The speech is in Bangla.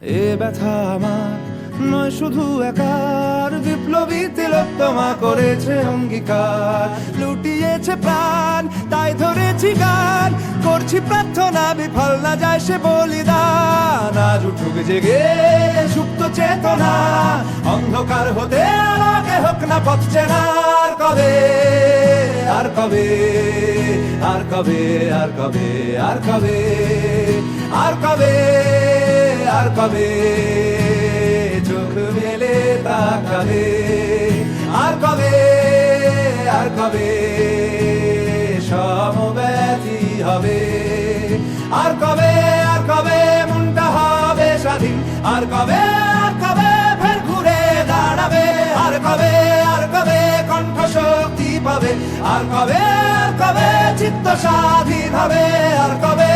এ ব্যথা আমার নয় শুধু একার, বিপ্লবী তিলোত্তমা করেছে অঙ্গীকার, লুটিয়েছে প্রাণ তাই ধরেছি গান, করছি প্রার্থনা বিফল না যায় সে বলিদান। আজ উঠুক জেগে সুপ্ত চেতনা, অন্ধকার হতে আলোকে হোক না পথ চেনা। আর কবে, আর কবে, আর কবে, আর কবে, আর কবে, আর কবে, আর কবে চোখ মেলে তাকাবে। আর কবে, আর কবে সমব্যথী হবে। আর কবে, আর কবে মনটা হবে স্বাধীন। আর কবে, আর কবে ফের ঘুরে দাঁড়াবে। আর কবে, আর কবে কণ্ঠ শক্তি পাবে। আর কবে, আর কবে চিত্ত স্বাধীন হবে। আর কবে,